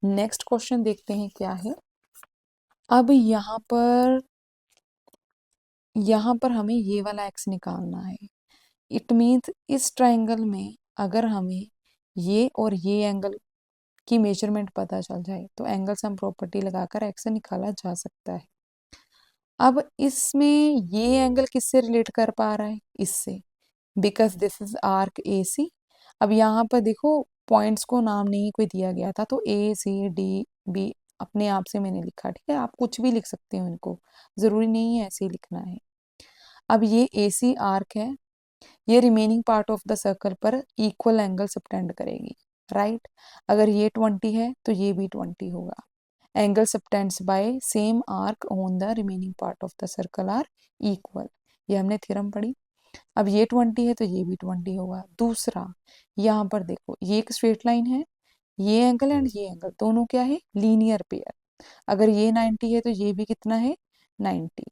Next question देखते हैं क्या है। अब यहाँ पर हमें ये वाला एक्स निकालना है। इट मीन्स इस ट्राइंगल में अगर हमें ये और ये एंगल की मेजरमेंट पता चल जाए तो एंगल सम प्रॉपर्टी लगाकर एक्स निकाला जा सकता है। अब इसमें ये एंगल किससे रिलेट कर पा रहा है? इससे, because this is arc A C. अब यहाँ पर देखो पॉइंट्स को नाम नहीं कोई दिया गया था, तो ए सी डी बी अपने आप से मैंने लिखा। ठीक है, आप कुछ भी लिख सकते हो, इनको जरूरी नहीं है ऐसे ही लिखना है। अब ये ए सी आर्क है, ये remaining part of the circle पर इक्वल एंगल सबटेंड करेगी, राइट। अगर ये 20 है तो ये भी 20 होगा। Angle subtends by same arc on the remaining part of the circle are equal, ये हमने थ्योरम पढ़ी। अब ये 20 है तो ये भी 20 होगा। दूसरा, यहाँ पर देखो ये एक स्ट्रेट लाइन है, ये एंगल एंड ये एंगल दोनों क्या है? Linear pair. अगर ये 90 है तो ये भी कितना है? 90।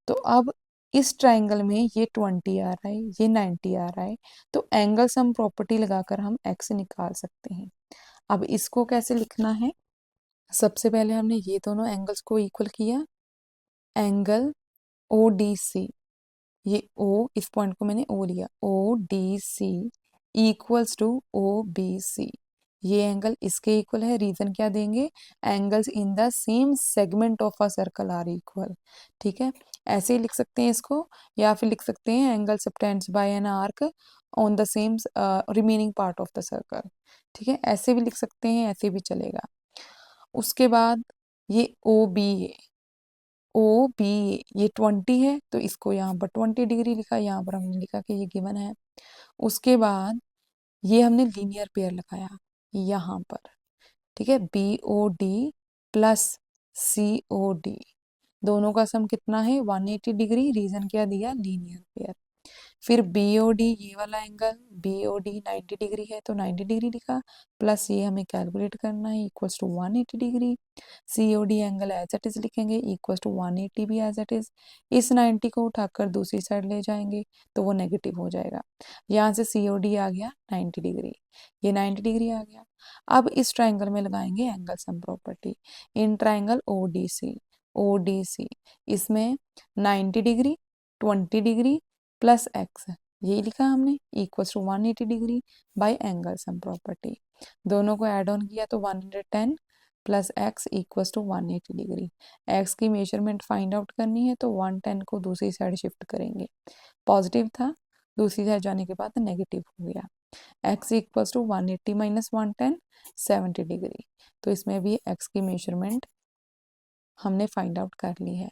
तो अब इस ट्राइंगल में ये 20 आ रहा है, ये 90 आ रहा है, तो एंगल सम प्रॉपर्टी लगाकर हम एक्स निकाल सकते हैं। अब इसको कैसे लिखना है? सबसे पहले हमने ये दोनों एंगल्स को इक्वल किया। एंगल ओ डी सी, ये ओ, इस पॉइंट को मैंने ओ लिया, O D C equals to O B C. ये एंगल इसके इक्वल है। रीजन क्या देंगे? Angles in the same segment of a circle are equal. ठीक है, ऐसे ही लिख सकते हैं इसको, या फिर लिख सकते हैं angle subtends by an arc on the same remaining part of the circle. ठीक है, ऐसे भी लिख सकते हैं, ऐसे भी चलेगा। उसके बाद ये ओ बी ए, ओ बी ये 20 है तो इसको यहाँ पर 20 डिग्री लिखा, यहाँ पर हमने लिखा कि ये गिवन है। उसके बाद ये हमने लीनियर पेयर लगाया यहाँ पर। ठीक है, बी ओ डी प्लस सी ओ डी, दोनों का सम कितना है? 180 डिग्री। रीजन क्या दिया? Linear pair. फिर BOD, ये वाला एंगल BOD 90 डिग्री है तो 90 डिग्री लिखा, प्लस ये हमें कैलकुलेट करना है equals to 180 degree. COD angle as it is लिखेंगे इक्वल्स टू 180 भी एज इट इज। इस 90 को उठाकर दूसरी साइड ले जाएंगे तो वो नेगेटिव हो जाएगा। यहाँ से COD आ गया 90 डिग्री, ये 90 डिग्री आ गया। अब इस ट्राइंगल में लगाएंगे angle sum property. In triangle ODC इसमें 90 डिग्री 20 डिग्री प्लस एक्स, यही लिखा हमने, equals to 180 degree by angle sum property. दोनों को ऐड ऑन किया तो 110 plus x equals to 180 degree. X की मेजरमेंट फाइंड आउट करनी है तो 110 को दूसरी साइड शिफ्ट करेंगे। पॉजिटिव था, दूसरी साइड जाने के बाद नेगेटिव हो गया। X equals to 180 minus 110 70 degree. तो इसमें भी एक्स की मेजरमेंट हमने फाइंड आउट कर ली है।